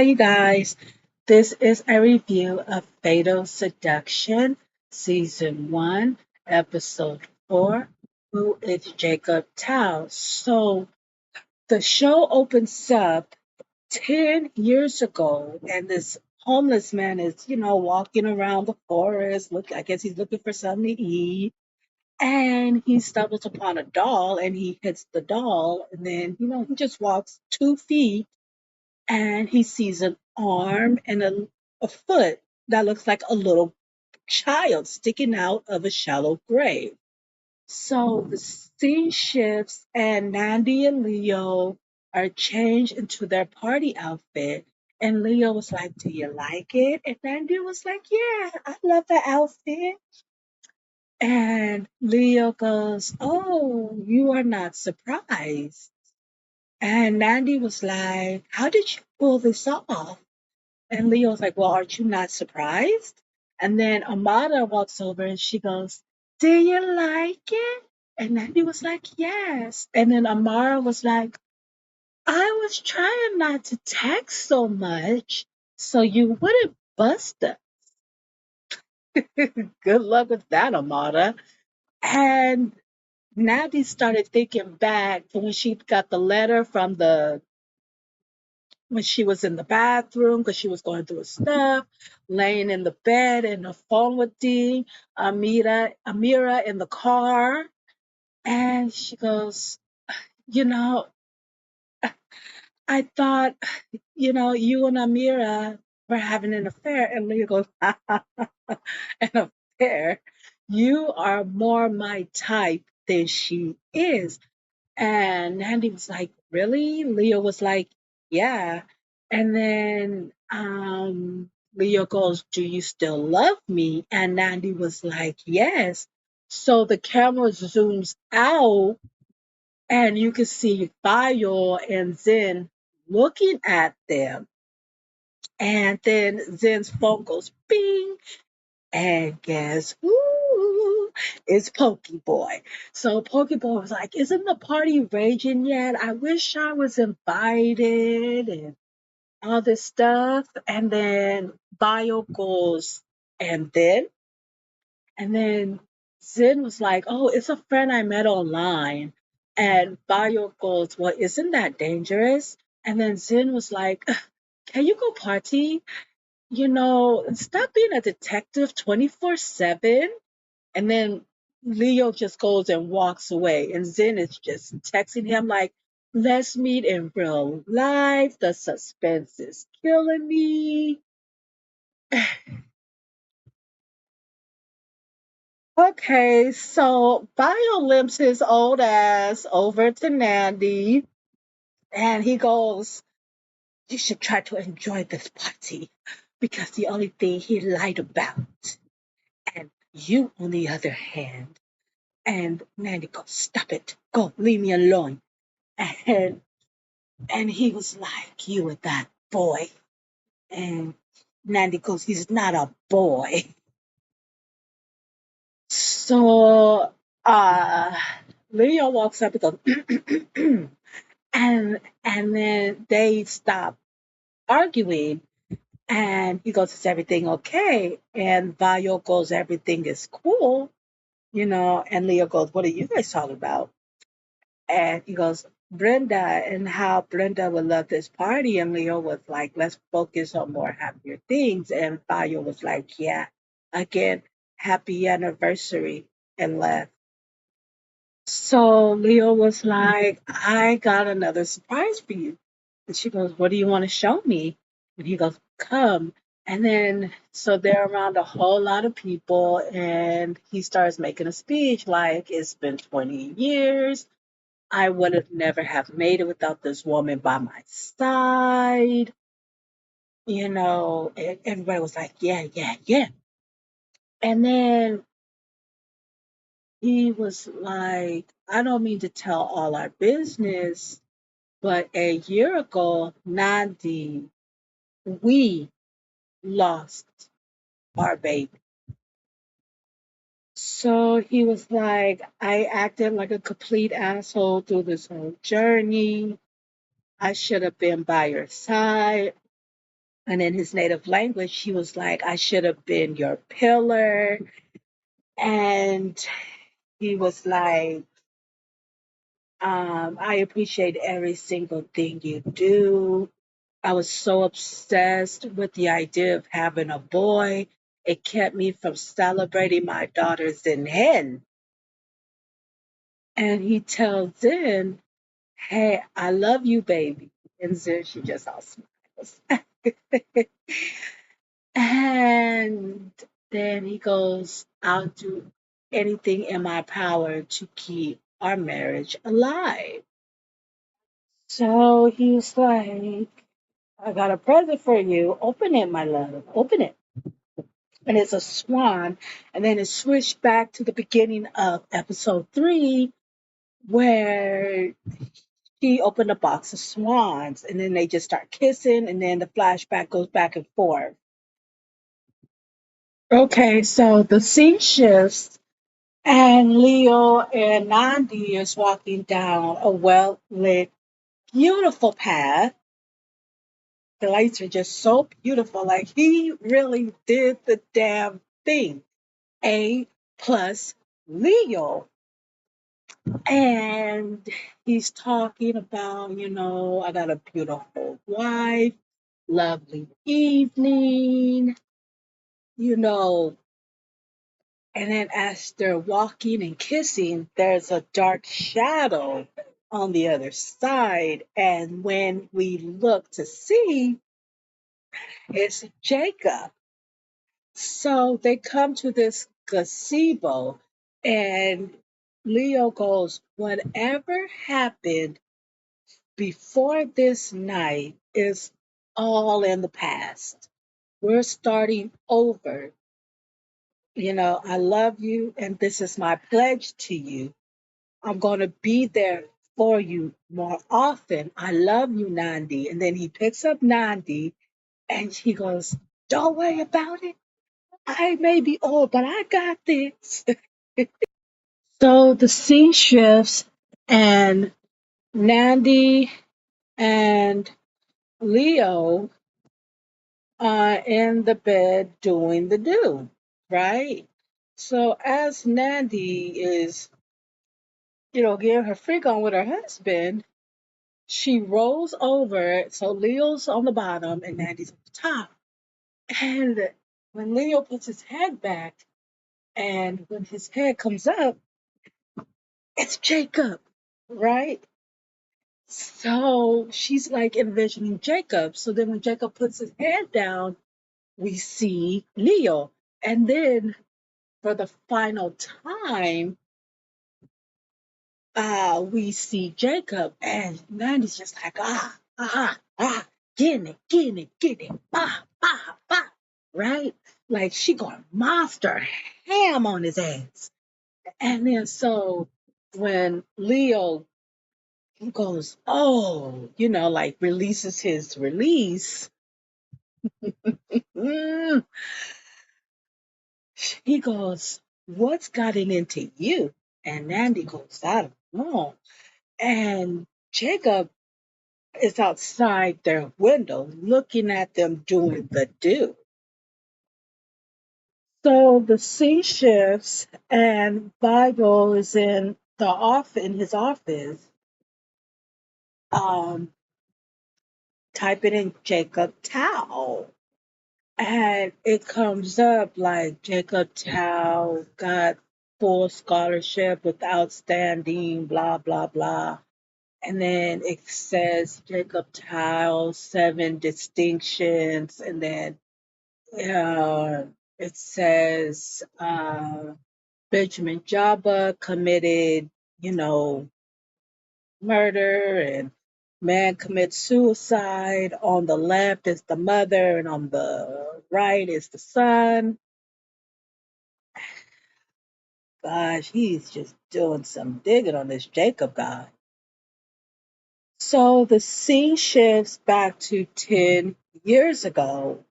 you guys. This is a review of Fatal Seduction, Season 1, Episode 4, Who is Jacob Tao? So, the show opens up 10 years ago, and this homeless man is, walking around the forest. I guess he's looking for something to eat. And he stumbles upon a doll and he hits the doll, and then, he just walks 2 feet and he sees an arm and a foot that looks like a little child sticking out of a shallow grave. So the scene shifts, and Nandy and Leo are changed into their party outfit. And Leo was like, "Do you like it?" And Nandy was like, "Yeah, I love the outfit." And Leo goes, "Oh, you are not surprised." And Nandy was like, "How did you pull this off?" And Leo's like, "Well, aren't you not surprised?" And then Amada walks over and she goes, "Do you like it?" And Nandy was like, "Yes." And then Amara was like, "I was trying not to text so much so you wouldn't bust us." Good luck with that, Amada. And Nandy started thinking back to when she got the letter from when she was in the bathroom because she was going through her stuff, laying in the bed, and the phone would ding. Amira in the car, and she goes, "You know, I thought, you and Amira were having an affair." And Leah goes, "An affair? You are more my type than she is." And Andy was like, "Really?" Leo was like, "Yeah." And then Leo goes, "Do you still love me?" And Andy was like, "Yes." So the camera zooms out and you can see Bayo and Zen looking at them. And then Zen's phone goes bing. And guess who? It's Pokey Boy. So Pokey Boy was like, "Isn't the party raging yet? I wish I was invited," and all this stuff. And then Bio goes, and then Zen was like, "Oh, it's a friend I met online." And Bio goes, "Well, isn't that dangerous?" And then Zen was like, "Can you go party? Stop being a detective 24/7." And then Leo just goes and walks away. And Zen is just texting him like, "Let's meet in real life. The suspense is killing me." Okay, so Bio limps his old ass over to Nandy and he goes, "You should try to enjoy this party because the only thing he lied about. And you, on the other hand." And Nandy goes, "Stop it. Go, leave me alone." And and he was like, "You with that boy." And Nandy goes, "He's not a boy." So Leo walks up and goes, and then they stop arguing. And he goes, "Is everything okay?" And Vayo goes, "Everything is cool." And Leo goes, "What are you guys talking about?" And he goes, "Brenda, and how Brenda would love this party." And Leo was like, "Let's focus on more happier things." And Fabio was like, "Yeah, again, happy anniversary," and left. So Leo was like, "I got another surprise for you." And she goes, "What do you want to show me?" And he goes, "Come." And then, so they're around a whole lot of people, and he starts making a speech like, "It's been 20 years. I would have never have made it without this woman by my side." And everybody was like, "Yeah, yeah, yeah." And then he was like, "I don't mean to tell all our business, but a year ago, Nandi, we lost our baby." So he was like, "I acted like a complete asshole through this whole journey. I should have been by your side. And in his native language, he was like, I should have been your pillar. And he was like, I appreciate every single thing you do. I was so obsessed with the idea of having a boy. It kept me from celebrating my daughters in hen. And he tells Zen, hey, I love you, baby. And Zen, she just all smiles. And then he goes, I'll do anything in my power to keep our marriage alive. So he's like, I got a present for you. Open it, my love. Open it. And it's a swan. And then it switched back to the beginning of episode 3, where he opened a box of swans. And then they just start kissing. And then the flashback goes back and forth. Okay, so the scene shifts, and Leo and Nandi is walking down a well lit, beautiful path. The lights are just so beautiful. Like he really did the damn thing. A plus Leo. And he's talking about, I got a beautiful wife, lovely evening, you know. And then as they're walking and kissing, there's a dark shadow on the other side. And when we look to see, it's Jacob. So they come to this gazebo, and Leo goes, whatever happened before this night is all in the past. We're starting over. I love you, and this is my pledge to you. I'm going to be there for you more often. I love you, Nandi. And then he picks up Nandi and he goes, don't worry about it. I may be old, but I got this. So the scene shifts, and Nandi and Leo are in the bed doing the do, right? So as Nandi is, getting her freak on with her husband, she rolls over. So Leo's on the bottom and Nandi's on the top. And when Leo puts his head back, and when his head comes up, it's Jacob, right? So she's like envisioning Jacob. So then when Jacob puts his head down, we see Leo. And then for the final time, we see Jacob. And Mandy's just like, get it, right? Like she going monster ham on his ass. And then so when Leo goes, oh, like releases his release, mm, he goes, what's gotten into you? And Nandy goes, I don't know. And Jacob is outside their window looking at them doing the do. So the scene shifts, and Bible is in the off in his office, um, typing in Jacob Tao. And it comes up like Jacob Tao got full scholarship with outstanding, blah, blah, blah. And then it says Jacob Tao, 7 distinctions. And then it says Benjamin Jabba committed, you know, murder, and man commits suicide. On the left is the mother, and on the right is the son. Gosh, he's just doing some digging on this Jacob guy. So the scene shifts back to 10 years ago,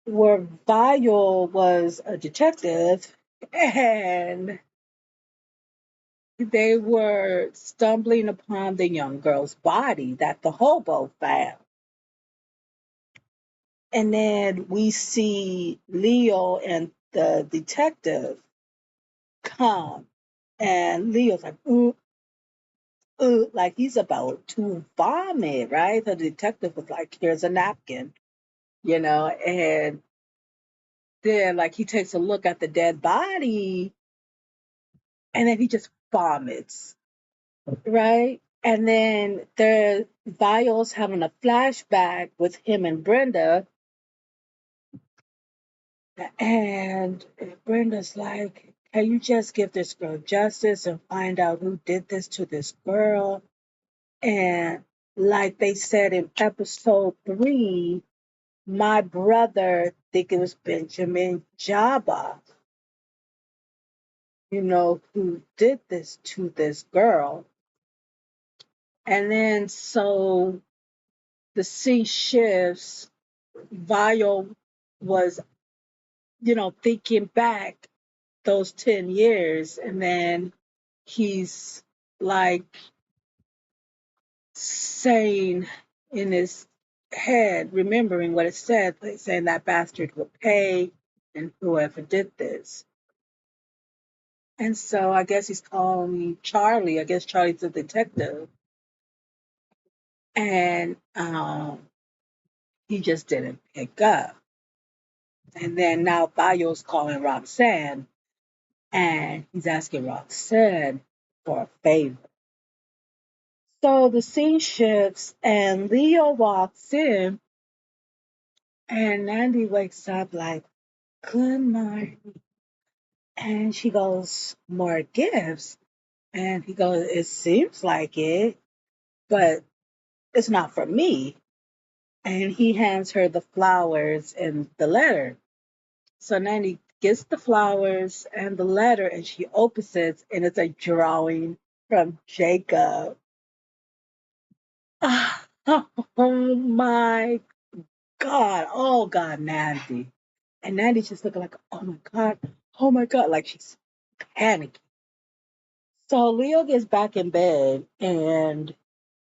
where Vial was a detective, and they were stumbling upon the young girl's body that the hobo found. And then we see Leo and the detective come, and Leo's like, like he's about to vomit, right? The detective was like, here's a napkin, and then like he takes a look at the dead body, and then he just vomits, right? And then the Vio's having a flashback with him and Brenda, and Brenda's like, can you just give this girl justice and find out who did this to this girl? And like they said in episode 3, my brother think it was Benjamin Jabba, who did this to this girl. And then so the scene shifts. Vio was, thinking back those 10 years, and then he's like saying in his head, remembering what it said, like saying that bastard will pay and whoever did this. And so I guess he's calling Charlie. I guess Charlie's a detective. And he just didn't pick up. And then now Bayo's calling Roxanne, and he's asking Roxanne for a favor. So the scene shifts, and Leo walks in, and Nandy wakes up like, good morning. And she goes, more gifts. And he goes, it seems like it, but it's not for me. And he hands her the flowers and the letter. So Nanny gets the flowers and the letter, and she opens it, and it's a drawing from Jacob. Oh my God. Oh God, Nandy. And Nandy's just looking like, oh my God, like she's panicking. So Leo gets back in bed, and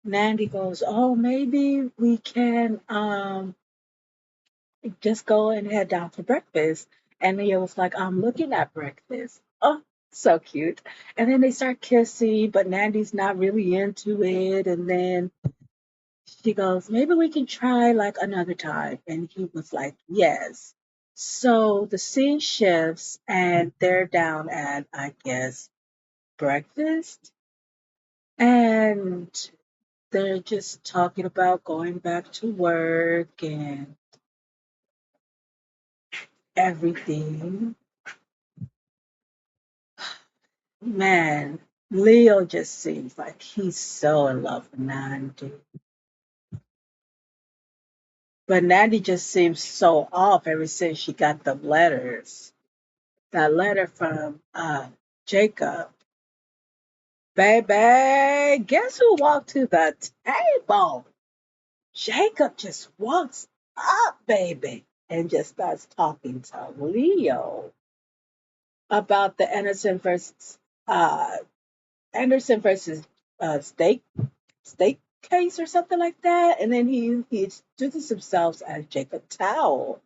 Nandy goes, oh, maybe we can just go and head down for breakfast. And Leo was like, I'm looking at breakfast. Oh, so cute. And then they start kissing, but Nandy's not really into it. And then she goes, maybe we can try like another time. And he was like, yes. So the scene shifts, and they're down at, I guess, breakfast. And they're just talking about going back to work and everything. Man, Leo just seems like he's so in love with Nandi. But Nandi just seems so off ever since she got the letters. That letter from Jacob. Baby, guess who walked to the table? Jacob just walks up, baby, and just starts talking to Leo about the uh, Anderson versus steak case or something like that. And then he introduces himself as Jacob Towel.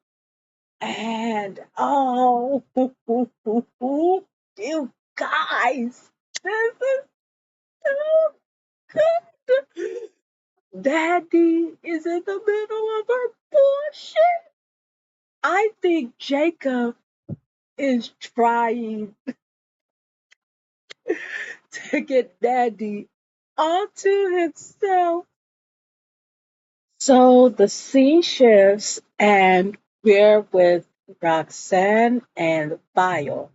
And oh, you guys, this is so good. Daddy is in the middle of her bullshit. I think Jacob is trying to get Daddy onto himself. So the scene shifts, and we're with Roxanne and Bio.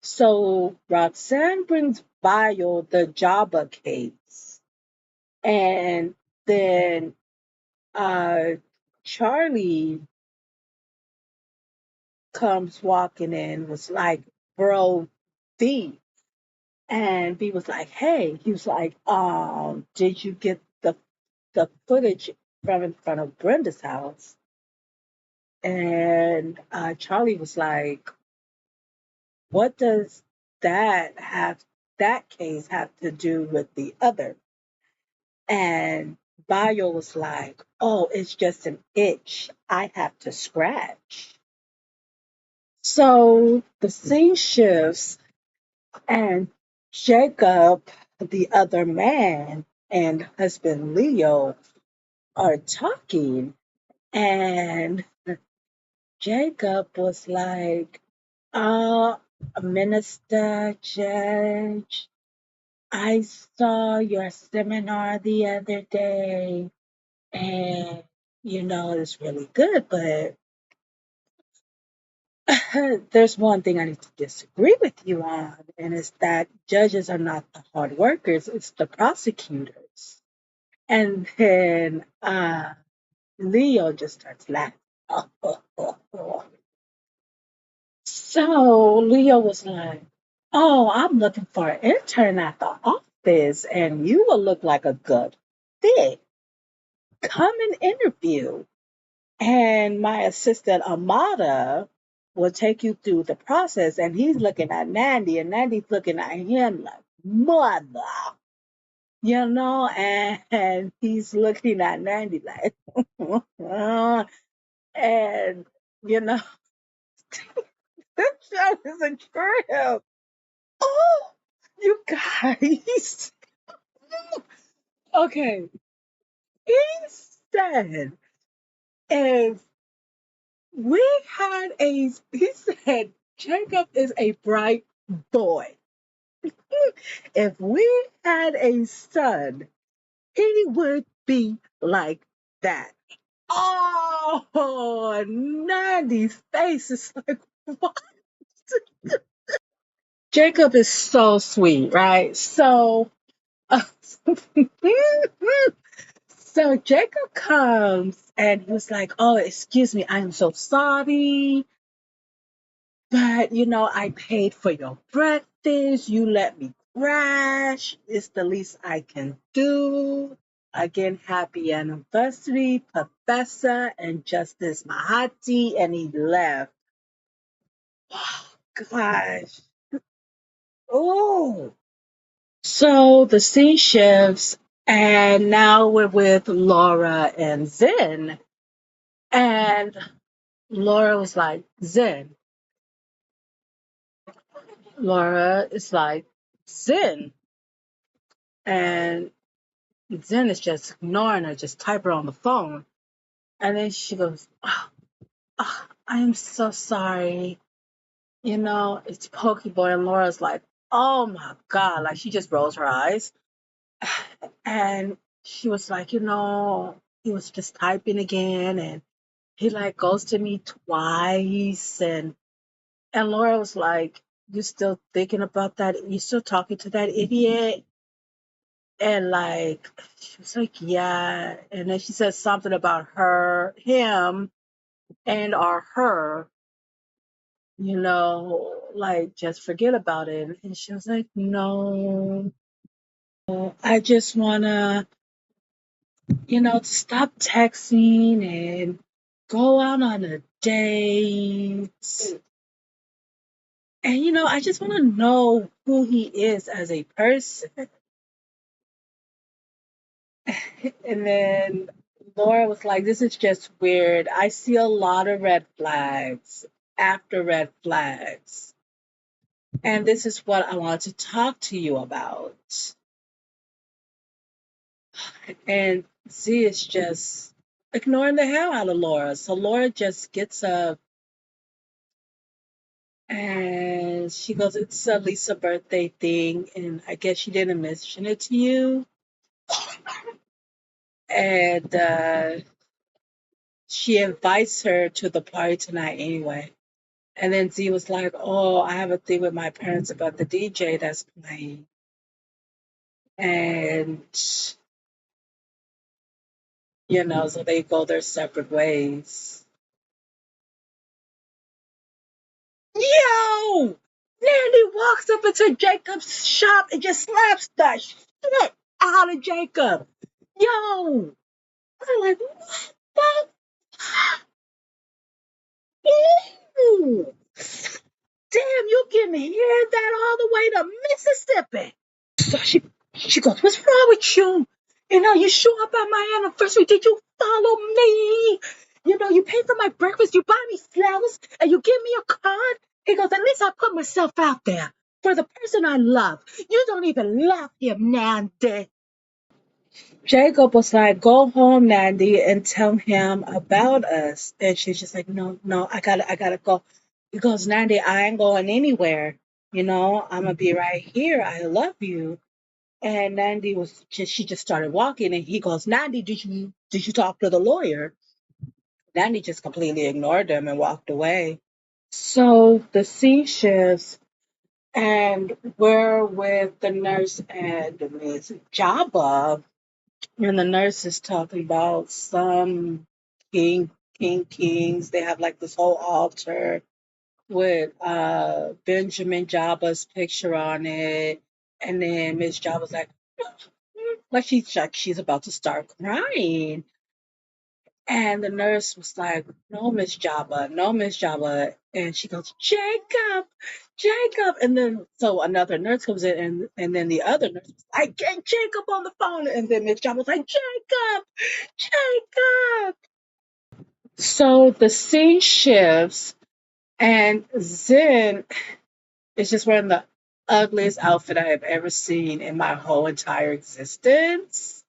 So Roxanne brings Bio the Jabba case, and then uh, Charlie comes walking in, was like, "Bro, V," and V was like, "Hey," he was like, did you get the footage from in front of Brenda's house?" And Charlie was like, what does that have, that case have to do with the other? And bio was like, oh, it's just an itch I have to scratch. So the scene shifts, and Jacob, the other man, and husband Leo are talking. And Jacob was like, uh, Minister, Judge, I saw your seminar the other day, and it's really good, but there's one thing I need to disagree with you on, and it's that judges are not the hard workers, it's the prosecutors. And then Leo just starts laughing. So Leo was like, oh, I'm looking for an intern at the office, and you will look like a good fit. Come and interview. And my assistant Amada will take you through the process. And he's looking at Nandy, and Nandy's looking at him like, mother, and he's looking at Nandy like, and, you know, this show is a trip. Oh, you guys. Okay. He said, if he said, Jacob is a bright boy. If we had a son, he would be like that. Oh, Nandy's face is like, what? Jacob is so sweet, right? So, so Jacob comes and he was like, oh, excuse me, I am so sorry. But I paid for your breakfast. You let me crash. It's the least I can do. Again, happy anniversary, Professor and Justice Mahati. And he left. Oh, gosh. Oh. So the scene shifts, and now we're with Laura and Zen. And Laura was like, Zen. Laura is like, Zen. And Zen is just ignoring her, just type her on the phone. And then she goes, oh, I am so sorry. It's Pokeboy. And Laura's like, oh my God. Like she just rolls her eyes. And she was like, he was just typing again. And he like goes to me twice. And Laura was like, you still thinking about that? You still talking to that idiot? And like, she was like, yeah. And then she said something about him, and or her, like, just forget about it. And she was like, no, I just want to stop texting and go out on a date. And, I just want to know who he is as a person. And then Laura was like, this is just weird. I see a lot of red flags after red flags. And this is what I want to talk to you about. And Z is just ignoring the hell out of Laura. So Laura just gets up and she goes, it's a Lisa birthday thing. And I guess she didn't mention it to you. And she invites her to the party tonight anyway. And then Z was like, oh, I have a thing with my parents about the DJ that's playing. And, so they go their separate ways. Yo! Nanny walks up into Jacob's shop and just slaps the shit out of Jacob. Yo! I'm like, what the? Ew! Damn, you can hear that all the way to Mississippi. So she goes, what's wrong with you? You show up at my anniversary. Did you follow me? You pay for my breakfast, you buy me flowers, and you give me a card. He goes, at least I put myself out there for the person I love. You don't even love him, Nandy. Jacob was like, go home, Nandy, and tell him about us. And she's just like, no, no, I gotta go. He goes, Nandy, I ain't going anywhere. I'm gonna be right here. I love you. And Nandy she just started walking, and he goes, Nandy, did you talk to the lawyer? Nandy just completely ignored him and walked away. So the scene shifts, and we're with the nurse and Miss Jabba, and the nurse is talking about some king, kings. They have like this whole altar with Benjamin Jabba's picture on it, and then Miss Jabba's like she's about to start crying. And the nurse was like, no, Miss Jabba, no, Miss Jabba. And she goes, Jacob, Jacob. And then so another nurse comes in, and then the other nurse was like, get Jacob on the phone. And then Miss Jabba was like, Jacob, Jacob. So the scene shifts, and Zen is just wearing the ugliest outfit I have ever seen in my whole entire existence.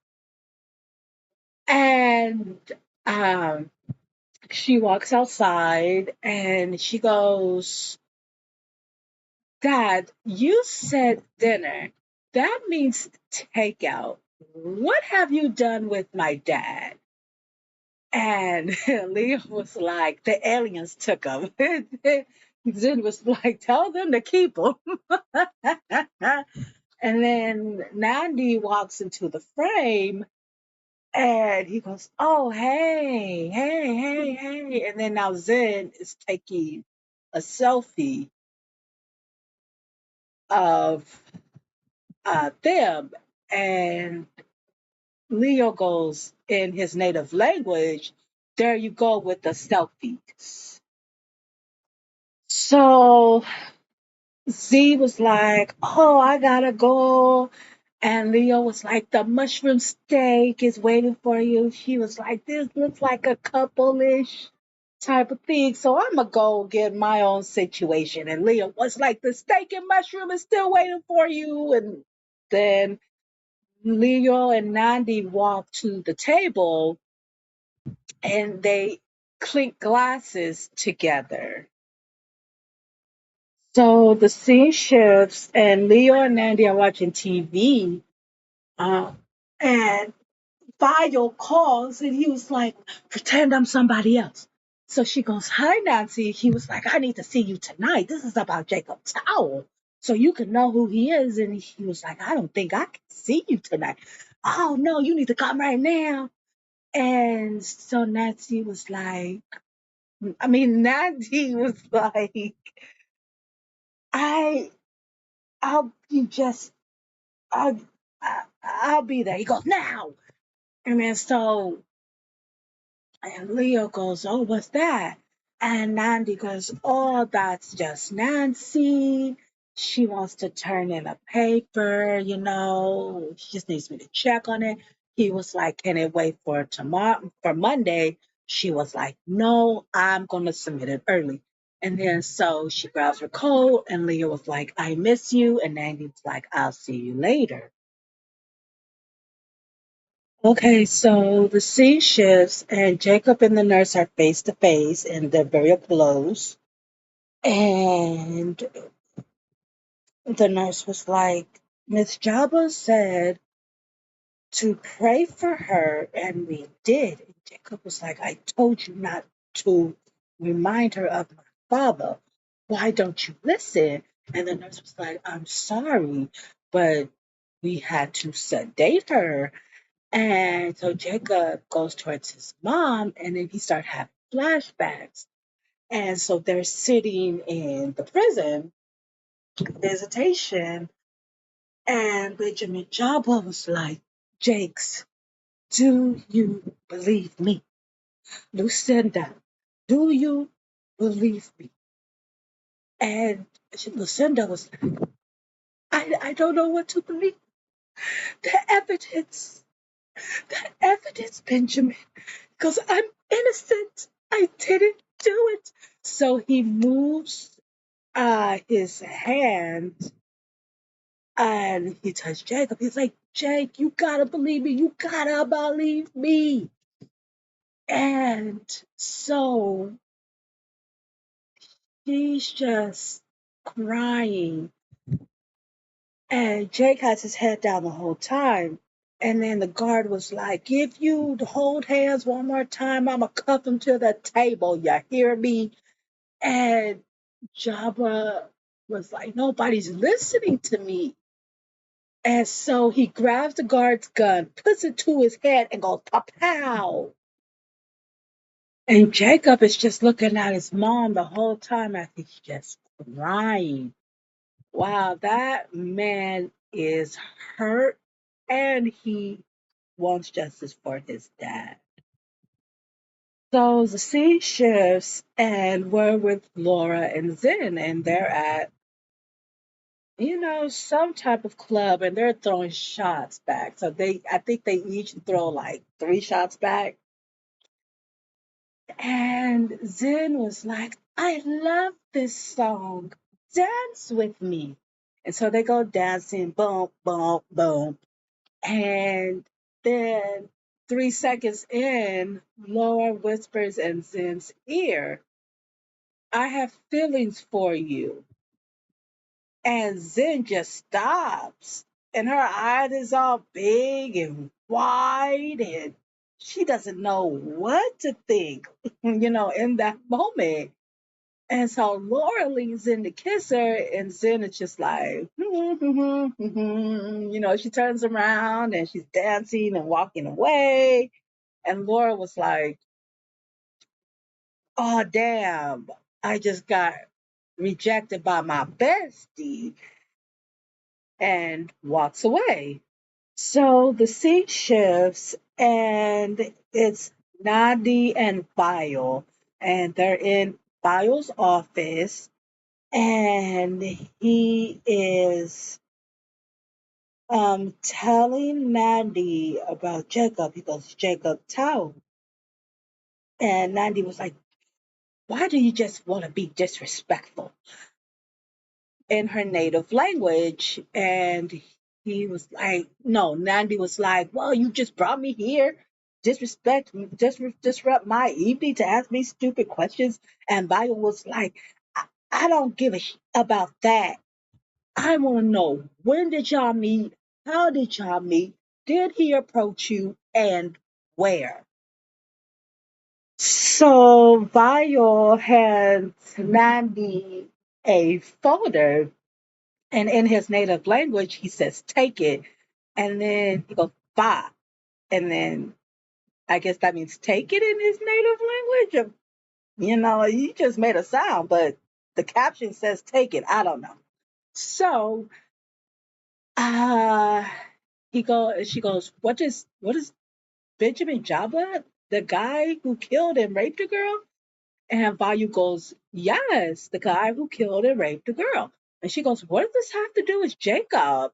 And um, she walks outside and she goes, Dad, you said dinner. That means takeout. What have you done with my dad? And Leo was like, the aliens took him. Zen was like, tell them to keep him. And then Nandi walks into the frame. And he goes, oh, hey, hey, hey, hey. And then now Zen is taking a selfie of them. And Leo goes in his native language, there you go with the selfies. So Z was like, oh, I gotta go. And Leo was like, the mushroom steak is waiting for you. She was like, this looks like a couple-ish type of thing. So I'm gonna go get my own situation. And Leo was like, the steak and mushroom is still waiting for you. And then Leo and Nandi walk to the table and they clink glasses together. So the scene shifts, and Leo and Nandi are watching TV. Uh, and Vio calls, and he was like, pretend I'm somebody else. So she goes, hi, Nancy. He was like, I need to see you tonight. This is about Jacob Towel. So you can know who he is. And he was like, I don't think I can see you tonight. Oh, no, you need to come right now. And so Nancy was like, Nancy was like, I, I'll be just, I'll, I'll be there. He goes, now. And then so And Leo goes, oh, what's that? And Nandi goes, oh, that's just Nancy. She wants to turn in a paper. She just needs me to check on it. He was like, can it wait for tomorrow, for Monday? She was like, no, I'm going to submit it early. And then so she grabs her coat, and Leo was like, I miss you. And Nandi was like, I'll see you later. Okay, so the scene shifts, and Jacob and the nurse are face to face, and they're very close. And the nurse was like, Miss Jabba said to pray for her, and we did. And Jacob was like, I told you not to remind her of my father. Why don't you listen? And the nurse was like, I'm sorry, but we had to sedate her. And so Jacob goes towards his mom, and then he starts having flashbacks. And so they're sitting in the prison visitation, and Benjamin Jabba was like, Jakes, do you believe me? Lucinda, do you believe me? And Lucinda was like, I don't know what to believe. The evidence. that evidence, Benjamin, because I'm innocent. I didn't do it. So he moves his hand and he touched Jacob. He's like, Jake, you gotta believe me. You gotta believe me. And so he's just crying. And Jake has his head down the whole time. And then the guard was like, if you hold hands one more time, I'm going to cuff him to the table. You hear me? And Jabba was like, nobody's listening to me. And so he grabs the guard's gun, puts it to his head, and goes, pow. And Jacob is just looking at his mom the whole time as he's just crying. Wow, that man is hurt and he wants justice for his dad. So the scene shifts and we're with Laura and Zen and they're at, some type of club and they're throwing shots back. So I think they each throw like 3 shots back. And Zen was like, I love this song. Dance with me. And so they go dancing, boom, boom, boom. And then 3 seconds in, Laura whispers in Zen's ear, I have feelings for you. And Zen just stops. And her eyes is all big and wide and she doesn't know what to think, in that moment. And so Laura leans in to kiss her, and Zen is just like, she turns around and she's dancing and walking away. And Laura was like, oh, damn, I just got rejected by my bestie, and walks away. So the scene shifts, and it's Nadi and Bio, and they're in Bio's office and he is telling Mandy about Jacob. He goes, Jacob Tao. And Mandy was like, why do you just want to be disrespectful in her native language? And he was like, no, Nandi was like, well, you just brought me here, disrupt my evening to ask me stupid questions. And Bio was like, I don't give a about that. I want to know, when did y'all meet? How did y'all meet? Did he approach you and where? So Vio had Nandi a folder, and in his native language, he says, take it. And then he goes, ba. And then I guess that means take it in his native language. He just made a sound, but the caption says take it. I don't know. So uh she goes, what is Benjamin Jabba, the guy who killed and raped a girl? And Vayu goes, yes, the guy who killed and raped a girl. And she goes, what does this have to do with Jacob?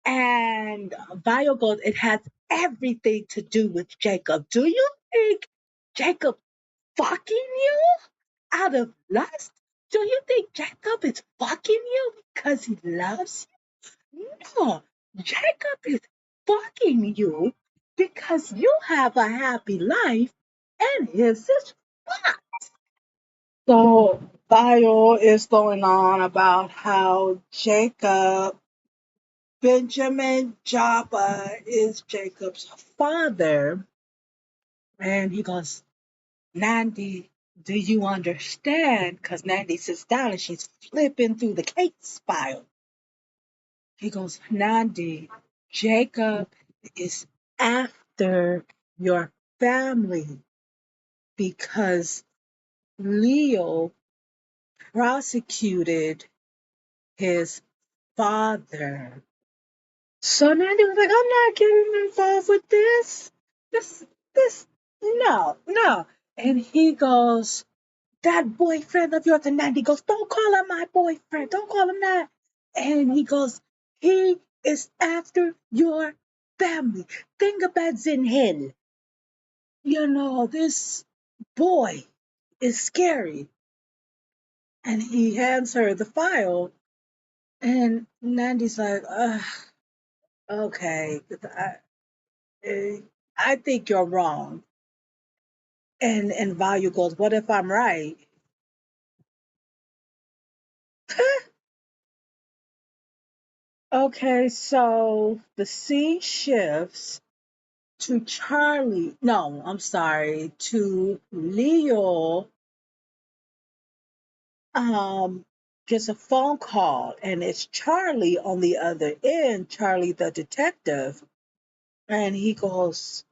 And Vayu goes, it has everything to do with Jacob. Do you think Jacob fucking you out of lust? Do you think Jacob is fucking you because he loves you? No, Jacob is fucking you because you have a happy life and his is not. So Bio is going on about how Benjamin Jabba is Jacob's father. And he goes, Nandi, do you understand? Because Nandi sits down and she's flipping through the case file. He goes, Nandi, Jacob is after your family because Leo prosecuted his father. So Nandi was like, I'm not getting involved with this. This, no, no. And he goes, that boyfriend of yours, and Nandi goes, don't call him my boyfriend. Don't call him that. And he goes, he is after your family. Think about Zinhel. This boy is scary. And he hands her the file. And Nandy's like, okay, I think you're wrong. And Value goes, what if I'm right? Okay, so the scene shifts to Charlie. No, I'm sorry, to Leo. Gets a phone call, and it's Charlie on the other end, Charlie the detective, and he goes,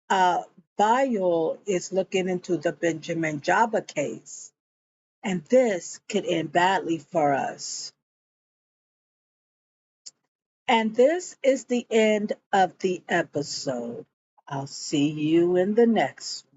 Bio is looking into the Benjamin Jabba case, and this could end badly for us. And this is the end of the episode. I'll see you in the next one.